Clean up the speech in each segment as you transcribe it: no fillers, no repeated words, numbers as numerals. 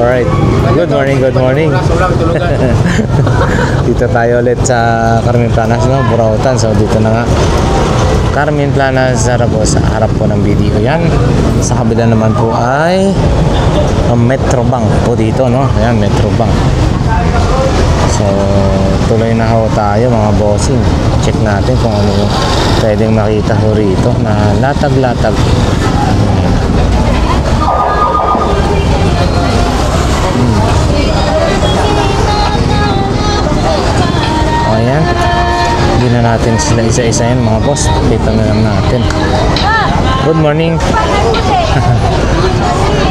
Alright. Good morning, good morning. Dito tayo ulit sa Carmen Planas, no? Burautan. So dito na nga. Carmen Planas, Zaragoza. Harap po ng video yan. Sa kabila naman po ay Metrobank po dito, no? Ayan, Metrobank. So tuloy na ho tayo mga bossing. Check natin kung ano yung pwedeng makita ho rito na latag-latag. Ayan, hindi na natin sila isa-isahin mga boss. Kita na lang natin. Good morning.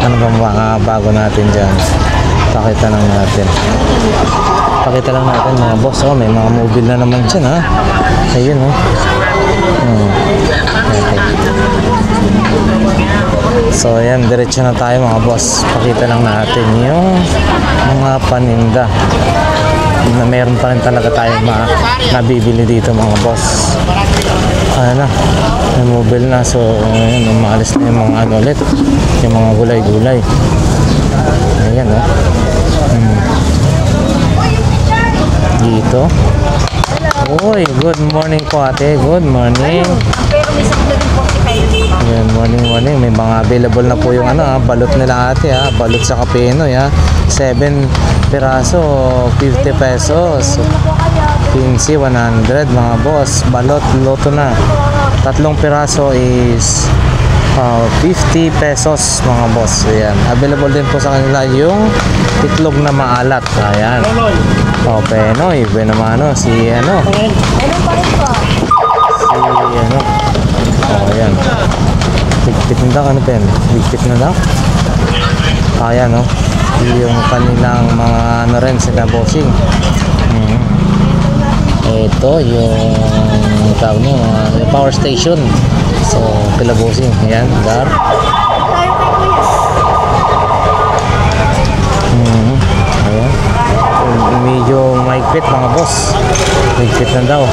Ano ba mga bago natin dyan? Pakita lang natin. Pakita lang natin mga boss. Oh, may mga mobile na naman dyan, ha. Ayun, oh. Okay. So ayan, diretso na tayo mga boss. Pakita lang natin yung mga paninda na meron pa rin talaga tayo nabibili dito mga boss. Ayan na, may mobile na. So ayan, umalis na yung mga ano ulit, yung mga gulay-gulay. Ayan, oh. Dito. Uy, good morning po ate. Good morning. Good morning, morning. May mga available na po yung ano, balot nila ate, ha. Balot sa Kapenoy, ha. 7 piraso, 50 pesos. 15, 100 mga boss. Balot, loto na. 3 piraso is 50 pesos mga boss. Ayan. Available din po sa kanila yung itlog na maalat. Ayan. O, Penoy. Benamano. Si ano. Si ano. O, ayan. Higpit na daw. Ano, Pen? Higpit na daw. Ayan, no. Yung kanilang mga ano rin sila bossing. Ito yung tawag nyo, power station. So pila bossing. Ayan, dar. Ayan. Medyo maigpit mga boss. Maigpit na daw.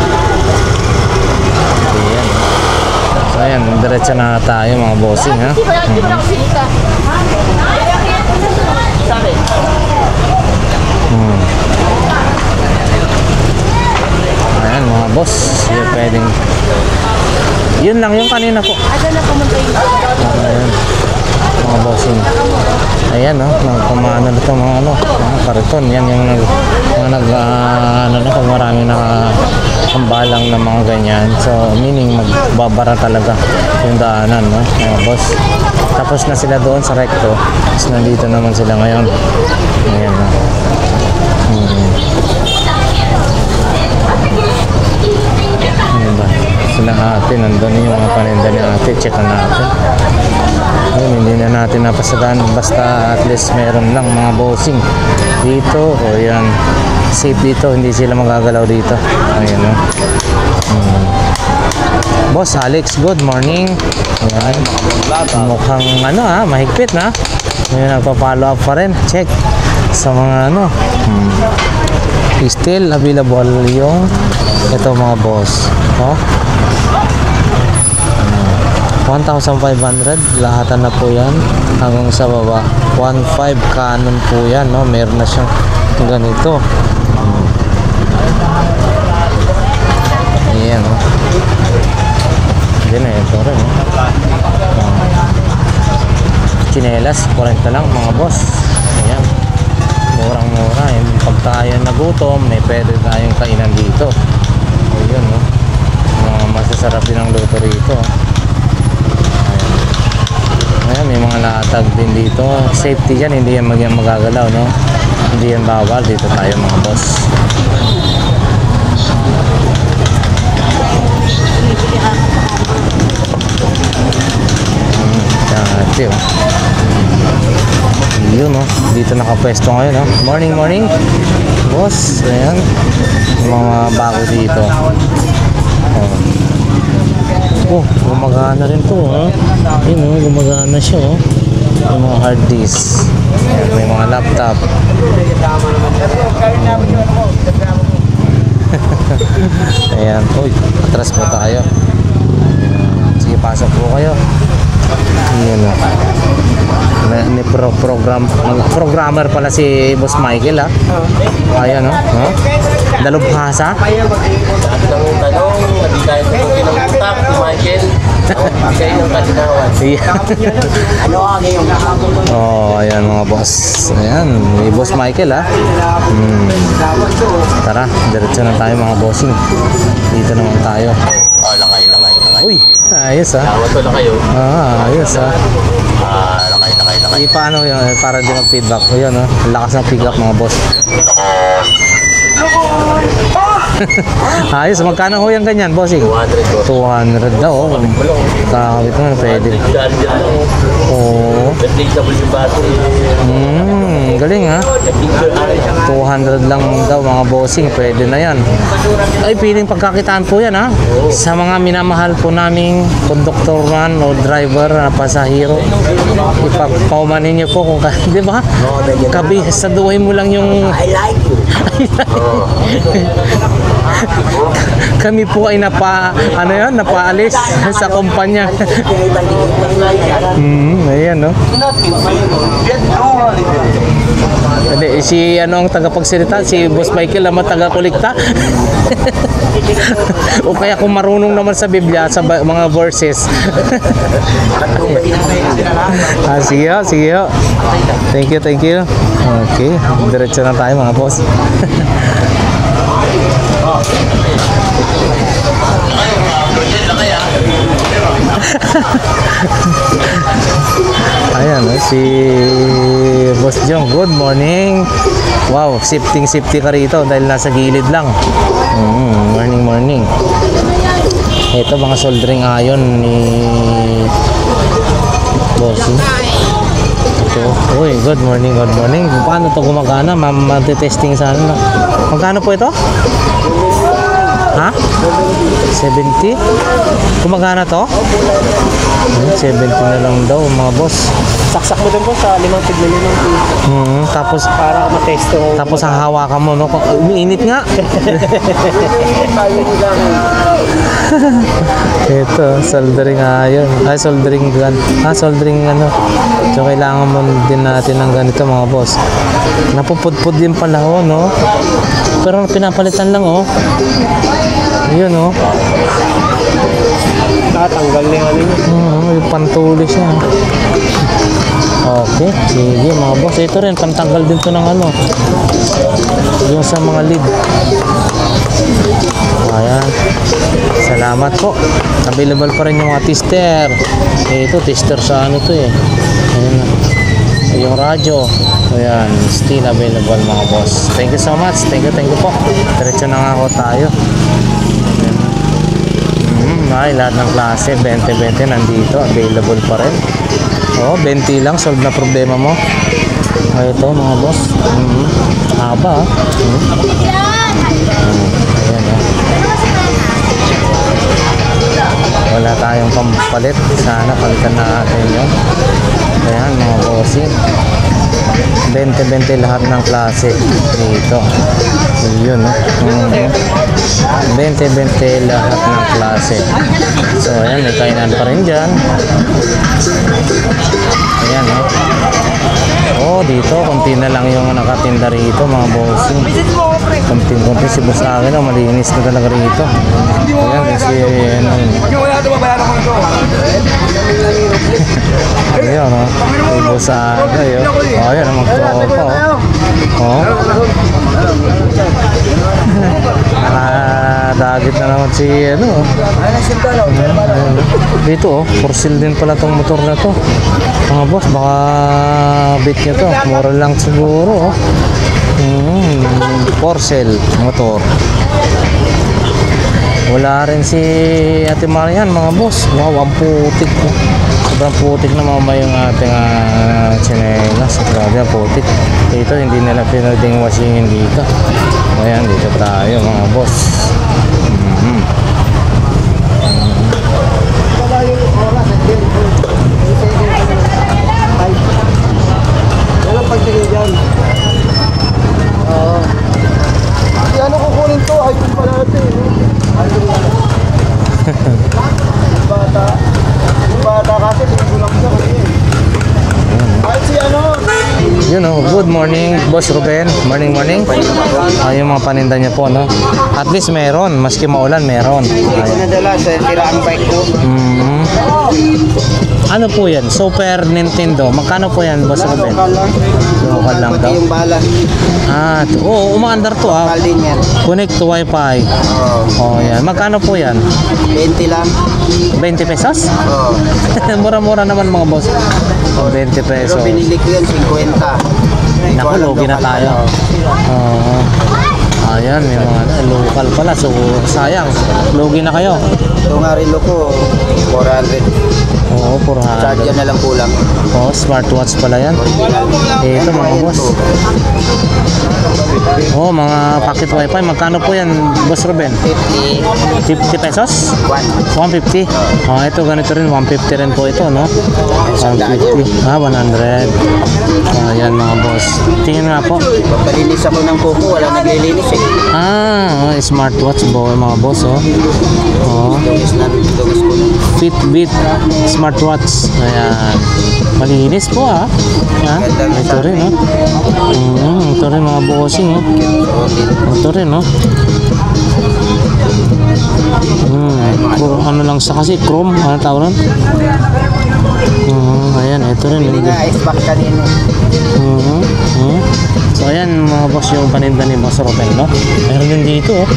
Ayan. So ayan, diretso na tayo mga bossing, ha. Ayan mga boss, yun pwedeng yun lang yung kanina po. Ayan mga bossing. Ayan, no, nagkumano na ito mga ano, mga kariton. Yan yung ano na kung marami nakakambalang na mga ganyan. So meaning magbabara talaga yung daanan, no, mga boss. Tapos na sila doon sa recto. Tapos nandito naman sila ngayon. Ayan, no. Ano ba? Sila ate, nandun yung mga paninda ni ate. Check na natin. Ayun, hindi na natin napasagaan. Basta at least meron lang mga bossing dito. O yan, safe dito. Hindi sila magagalaw dito. Ayan, no. Boss Alex, good morning. Ayan. Mukhang ano, ha, mahigpit na. May nagpa-follow up pa rin. Check sa mga ano. Still available yung ito mga boss. Oh, 1,500 lahatan na po yan hanggang sa baba. 1,500 Canon po yan, no? Meron na siyang ganito. Ayan, no? Yan eh, ito rin, no? Chinelas 40 lang mga boss. Ayan, murang-mura. Pag tayo nagutom, may pwede tayong kainan dito. Ayun, no? Masasarap din ang luto rito. Ayan, may mga latag din dito. Safety yan, hindi yan magagalaw, no? Hindi yan bawal. Dito tayo mga boss. Dati, oh. Yun, no? Dito nakapwesto ngayon, no? Morning, morning boss. Ayan, mga bago dito. Oh, gumagana rin to, ha? Yun, oh, gumagana siya, oh. Yung mga hard disk. Ayan, may mga laptop. Ayan, uy, atras po tayo. Sige, pasok po kayo. Ayan, oh. Programmer pala si Boss Michael, ha? Ayan, no? Dalubhasa. Tanong, hindi tayo tutukin ng utak si Michael. Kayo yung kalinawan. Oh, ayan mga boss. Ayan, may Boss Michael, ha? Tara, diretso na tayo mga bossing. Dito naman tayo. Oh, lakay. Uy, ayos, ha? Tawad ko lang kayo. Ayos, ha? Lakay. Paano yun, para di mag-feedback. Ayan, ha? Lakas ng feedback mga boss. Ayos, magkano ho yung ganyan, bossing? 200 ko. 200 daw, oh. Kakawit naman, pwede. Daan dyan lang. Oo. Replaceable yung battery. Galing, ha? Picture area. 200 lang daw mga bossing, pwede na yan. Ay, piling pagkakitaan po yan, ha? Sa mga minamahal po naming conductor man o driver na pasahero, ipagpaumanin niyo po kung di ba? Saduhin mo lang yung I like you. kami po ay napaalis sa kumpanya. Ayan, no? Hindi, si ang tagapagsalita, si Boss Michael naman taga-kolekta. O kaya kung marunong naman sa Biblia, sa mga verses. Sige ho. Thank you. Okay, diretso na tayo mga boss. Ayan, si Boss Jong, good morning. Wow, safety ka rito dahil nasa gilid lang. Morning. Ito mga soldering iron ni Bossy. Ito, uy, good morning. Paano to gumagana? Matitesting sana na. Magkano po ito? Ha? 70? Gumagana to? 70 na lang daw mga boss. Saksak mo din po sa 5 tignan ng Tapos para matesto. tapos hahawakan mo, no? Umiinit nga. Ito, soldering iron. Soldering gun. Soldering ano. So, kailangan mo din natin ng ganito mga boss. Napupudpud din pala, no? Pero pinapalitan lang, oh. Yun, oh. Tatanggal na yung Yung pantuli siya. Okay, sige mga boss. Ito rin, pantanggal din to ng yung sa mga lid. Ayan. Salamat po. Available pa rin yung mga tester. Ito, tester sa to eh. Ayan na. Yung radyo. Ayan, still available mga boss. Thank you so much. Thank you po. Diretso na nga ako tayo. Ay, lahat ng klase 20-20 nandito, available pa rin. 20 lang, solve na problema mo. Ito mga boss. Haba, ayan, wala tayong pampalit, sana palitan natin yun. Ayan mga bossing, 20-20 lahat ng klase dito. Yun, 20-20 lahat ng klase. So ayan, may kainan pa rin dyan. Ayan, dito konti na lang yung nakatinda rito mga bossing. Konti si boss akin, malinis na talaga rito. Ayan, kasi ayan, may boss akin. Ayan, magtropa, nakadagit na naman si dito, for sale din pala tong motor na to mga boss. Baka bit nyo to, mura lang siguro, for sale motor. Wala rin si Ate Marian mga boss. Wow, ang putik. Sobrang putik na mama yung ating chinelas. Grabe ang putik. Dito hindi nila pinading washingin dito. Ayan, dito tayo mga boss. Walang pagtingin dyan. Ano kukunin to? Ay, kung pala natin. Bata kasi, ligo lang siya. Kahit Boss Ruben. Morning, morning. Yung mga paninda niya po, no? At least meron. Maski maulan, meron. Ito nadala sa tira ang bike ko. Mhm. Ano po yan? Super Nintendo. Magkano po yan, Boss Ruben? Lokal lang. Local lang Pati daw. yung bala. Oo, umaandar to ah. Lokal din yan. Connect to Wi-Fi. Oo. Oh, yan. Magkano po yan? 20 lang. 20 pesos? Oo. Mura-mura naman mga boss. 20 Pero pesos. binili ko yan 50. Naku, lugi na tayo. Oo. Ayan, may mga local pala. So, sayang. Lugi na kayo. Ito nga rin ko, 400. Oo, 400. Charger na lang kulang. Oh, smartwatch pala yan. Ito mga boss. Oh, mga pocket wifi. Magkano po yan, Boss Ruben? 50. 50 pesos? 150? Oh, ito ganito rin. 150 rin po ito, no? 150. 100. Oh, yan mga boss. Tingnan nga po. Pagkalinis ako ng kuko, wala naglilinis eh. Smartwatch po mga boss, oh. Oh. Dungis ko na. Fitbit smartwatch. Ayan. Malinis po ah. Yan. Ito rin, no? Ito rin mga bossing, oh. Ito rin, no? Ano lang sa kasi chrome, ano tawag nun? Ayan, ito rin. Pili nga, Xbox kanino. So ayan mga boss yung paninda ni Boss Ruben, no? Meron din dito, oh.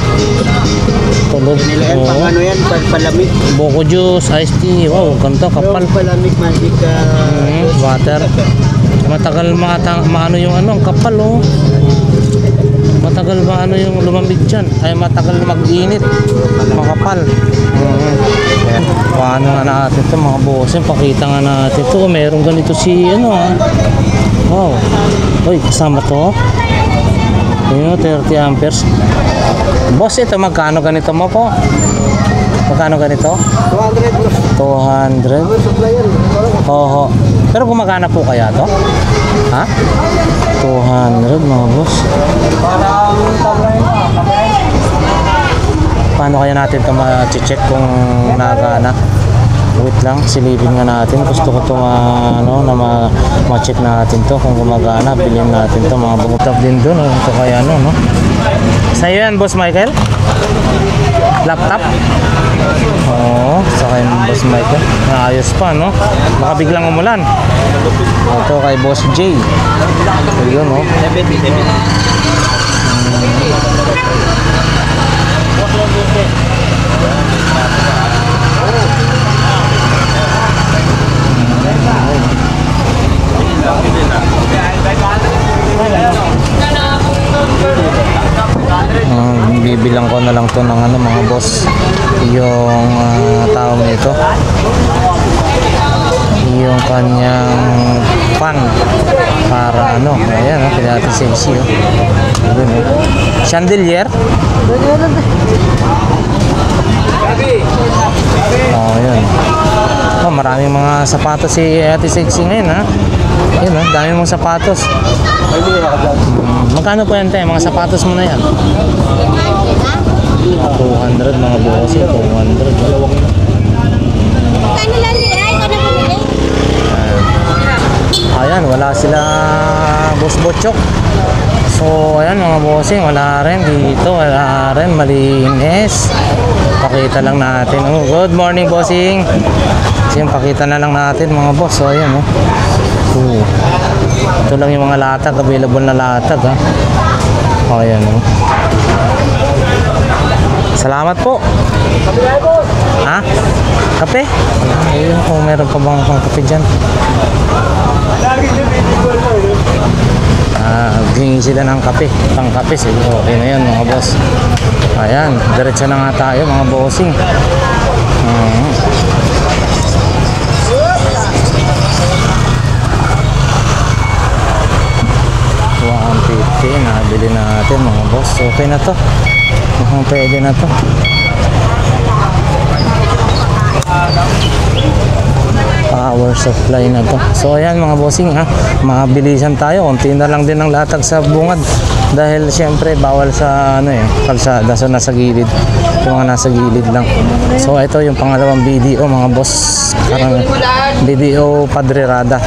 Tulog. Nilayan pang ano yan, palamig. Boko juice, iced tea. Wow, ganito, kapal. Palamig, magic. Water. Matagal maano yung ano, ang kapal, oh. Matagal maano yung lumambig dyan. Ay matagal mag-init. Makapal. Ayan. Paano nga natin ito mga boss? Pakita nga natin ito. Meron ganito si ano ah. Wow. Uy, kasama to. Yun, 30 amperes. Boss, ito magkano ganito mo po? Magkano ganito? 200. 200. Oo. Pero gumagana po kaya to? Ha? 200 mga boss. Paano kaya natin ito ma-check kung nagana? Wait lang, silipin nga natin. Gusto ko ito ma-check natin to kung gumagana. Bilhin natin to mga bungutap din doon. Ito kaya no? Sa'yo yan, Boss Michael? Laptop? Oo, sa kay Boss Michael. Ayos pa, no? Baka biglang umulan. Ito kay Boss J. Ayun, no? Bibilang ko na lang to ng ano mga boss yung tawag nito yung kanyang pan para ano ayan kaya natin sexy chandelier yun maraming mga sapatos si Ate Sexy ngayon ha yun dami mong sapatos magkano po yan tayo mga sapatos mo na yan 200 mga boss 200 ayan wala sila Boss Botchok so ayan mga bossing wala rin dito wala rin malinis pakita lang natin good morning bossing kasi pakita na lang natin mga boss so ayan ito lang yung mga latag available na latag ayan salamat po ha? Kape? Ayun kung meron pa bang pang kape dyan hingi sila ng kape pang kape sige okay na yun mga boss ayan diretso na nga tayo mga bossing 150 nabili natin mga boss okay na to mukhang pwede na to power supply na to so ayan mga bossing mabilisan tayo konti na lang din ang latag sa bungad dahil siyempre bawal sa kalsada so nasa gilid yung mga nasa gilid lang so ito yung pangalawang video mga boss parang video Padre Rada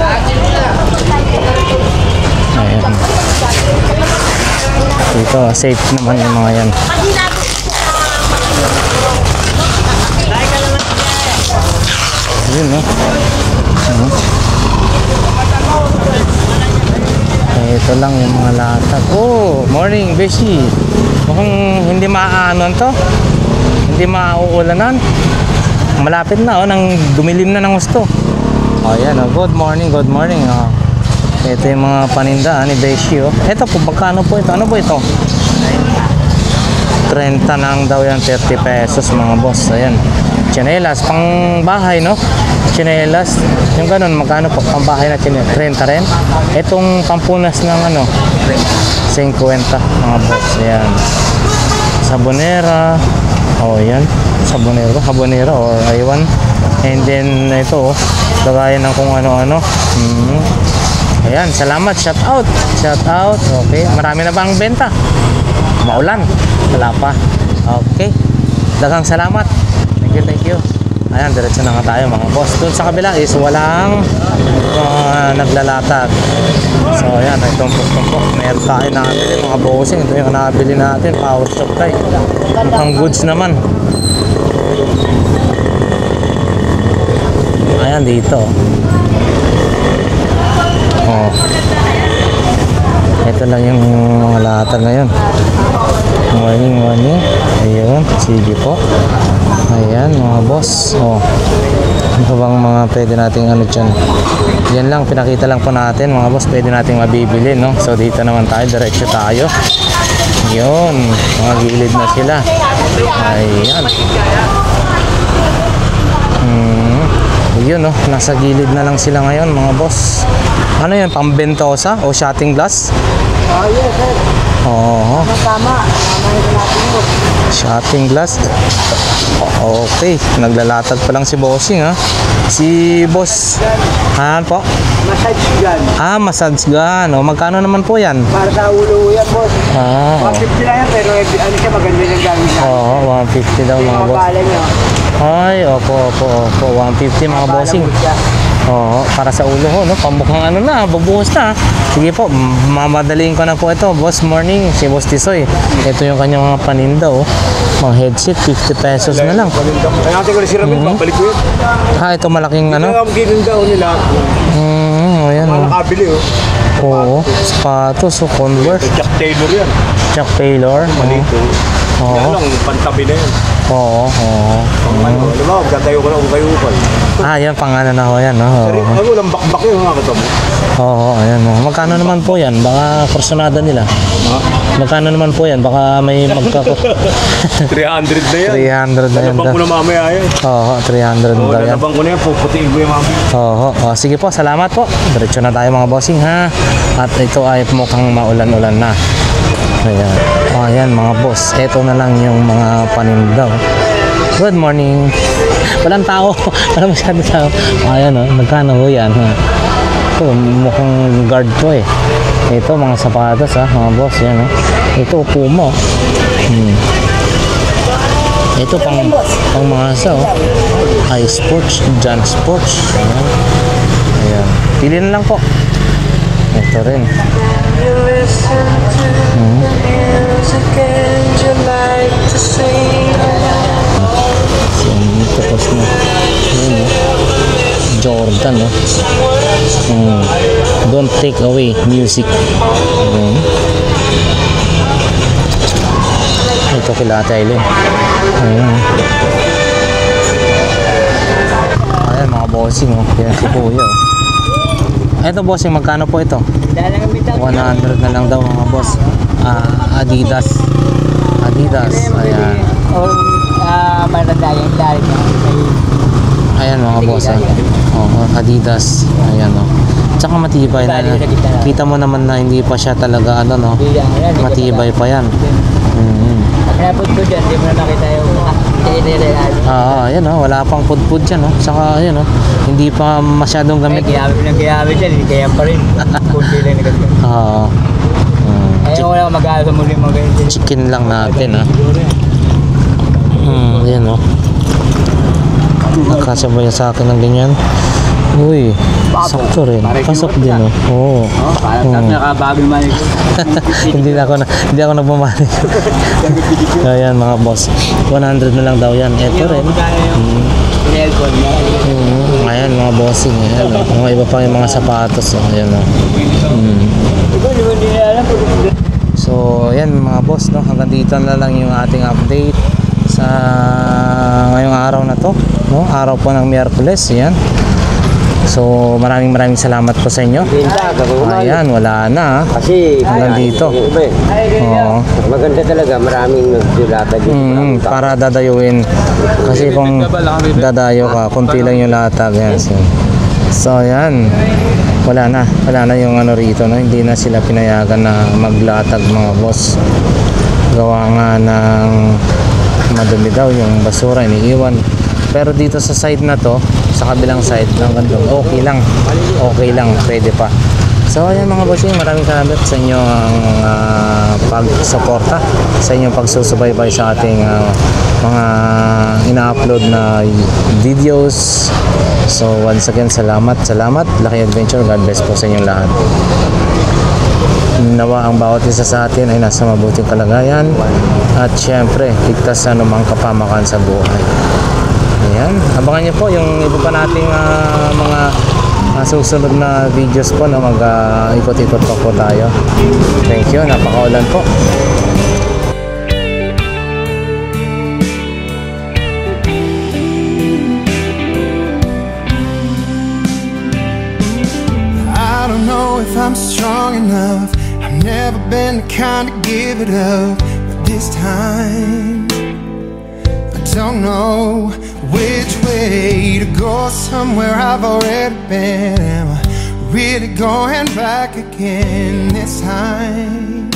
ayan Dito, safe naman yung mga yan. Yun, no? Ito lang yung mga latag. Oh, morning, Beshi. Mukhang hindi maaano to. Hindi mauulanan. Malapit na, oh, nang dumilim na ng gusto. Oh, yan, oh. Good morning, good morning. Oh. Ito yung mga paninda ni Beshi, oh. Ito po, magkano po ito? Ano po ito? 30 lang daw yan, 30 pesos mga boss. Ayan. Chinelas, pang bahay, no? Chinelas. Yung ganun, magkano po? Pang bahay na chinelas. 30 rin. Itong pampunas ng ano? 50 mga boss. Ayan. Sabonera. Oh, yan. Sabonero. Habonera or aywan. And then, ito, oh. Lagayan ng kung ano-ano. Ayan. Salamat. Shout out. Shout out. Okay. Marami na bang benta? Maulan. Wala pa. Okay. Daghang salamat. Thank you. Ayan, diretso na nga tayo mga boss. Doon sa kabila is walang naglalatag. So ayan, itong tumpok. Meron tayo nakabili mga bossing. Ito yung nakabili natin. Power supply. Mukhang goods naman. Ayan, dito. Oh. Ito lang yung mga latag ngayon. Morning. Ayun, sige po. Ayan, mga boss. Oh. Ano pa bang mga pwede nating ano dyan? Yan lang, pinakita lang po natin mga boss. Pwede nating mabibili, no? So dito naman tayo, diretso tayo. Yun, mga gilid na sila. Ayan. Yun, no? Nasa gilid na lang sila ngayon mga boss. Ano yun, pambentosa o shotting glass? Yes, sir. Oo. Tama. Tama yung natin mo. Shotting glass. Okay, naglalatag pa lang si Bossing, ha. Si Boss. Ano po? Massage gun. Ah, massage gun. O, magkano naman po yan? Para sa ulo yan, boss. Ah, 150 lang yan, pero ano siya, maganda yung gamit na. oo, 150 daw mga boss. Mabala niyo. Ay, opo, 150 mga bossing. Oo, para sa ulo ho, no? Pamukhang ano na, bubuhos na. Sige po, mamadaliin ko na po ito. Boss, morning, si Boss Tisoy. Ito yung kanyang mga paninda, oh. Mga headset, 50 pesos na lang. Kaya natin ko na si Ramil, babalik ko yun. Ah, ito malaking ano? Kaya ang gininda ko nila, Ayan, mga oh. nakabili, oh. Oo, sapatos, oh, Converse. Jack Taylor yan. Chuck Taylor. Malito. Oo. Yan lang, pantabi na yan. Oo. Ano ba, gatayo ko na ukay-ukay. Ah, yan, pangano na ho yan, no? Pero Oo. ano, lambak-bak yun, mga katamo. Oo, ayan, oh. Magkano naman po yan? Baka kursunada nila. Ha? Magkano naman po yan? Baka may 300 na yan. 300 na yan. Nalabang ko na mamaya yan. Oo, 300 Oo, daw yan. nalabang ko na yan, puputiin ko yung mamaya. Oo, sige po, salamat po. Diretso na tayo mga bossing, ha. At ito ay mukhang maulan-ulan na. Ayan. Ayan mga boss. Ito na lang yung mga paninda. Good morning. Walang tao. Walang masyadong tao. Ayan, oh. Magkano ho yan, ha? Ito, mukhang guard to, eh. Ito, mga sapatos, ha, mga boss. Yan, oh. Ito, Puma. Ito, pang mga asa, oh. iSports, John Sports. Ayan. Ayan. Pili na lang po. Ito rin. Tapos na. Ayan, oh. Jordan, no? Don't take away music. Ito kila Ate Aileen. Ayan mga bossing, oh. Yan si Kuya, oh. Ito bossing, magkano po ito? 100 na lang daw mga boss. Adidas. Ayan. Ayan mga boss. Adidas. Ayan, oh. Tsaka matibay na. Kita mo naman na hindi pa siya talaga ano, no? Matibay pa yan. Napod ko dyan, di mo na nakita yung Ayan, oh. Wala pang pudpud dyan, oh. Tsaka ayan, oh. Hindi pa masyadong gamit. Nag-ihabi dyan, hindi kaya pa rin. Kunti lang nagagawin. Ayaw ko lang mag-aaral sa muli mga ganyan. Chicken lang natin, ha. Ayan, oh. Nakasabay sa akin ng ganyan. Uy, sakto rin. Pasok din, oh. Oo. Parang nakabago naman ito. hindi ako nagmamahal. Ayan mga boss. 100 na lang daw yan. Ito rin. Ayan mga bossing. Ayan, oh. Mga iba pa yung mga sapatos. Oh. Ayan, oh. So, ayan mga boss, no? Hanggang dito na lang yung ating update sa ngayong araw na to, no? Araw po ng Miyerkules. Ayan. So, maraming salamat po sa inyo. Ayan, wala na. Kasi hanggang dito. Oo. Maganda talaga, maraming nagsulatan dito. Para dadayuin. Kasi kung dadayo ka, kunti lang yung latag. Yan. So, ayan. Wala na yung ano rito. No? Hindi na sila pinayagan na maglatag mga boss. Gawa nga ng madumi daw yung basura, iniiwan. Pero dito sa side na to, sa kabilang side ng gandong, okay lang, pwede pa. So ayan mga bossing, maraming salamat sa inyong pagsuporta, sa inyong pagsusubaybay sa ating mga ina-upload na videos. So once again, salamat. Lucky Adventure, God bless po sa inyong lahat. Nawa ang bawat isa sa atin ay nasa mabuting kalagayan at syempre ligtas sa anumang kapamakan sa buhay. Ayan, abangan niyo po yung iba pa nating mga susunod na videos po na mag-ikot-ikot po tayo. Thank you, napakaulan po. I don't know if I'm strong enough. I've never been the kind to give it up, but this time I don't know which way to go. Somewhere I've already been. Am I really going back again this time?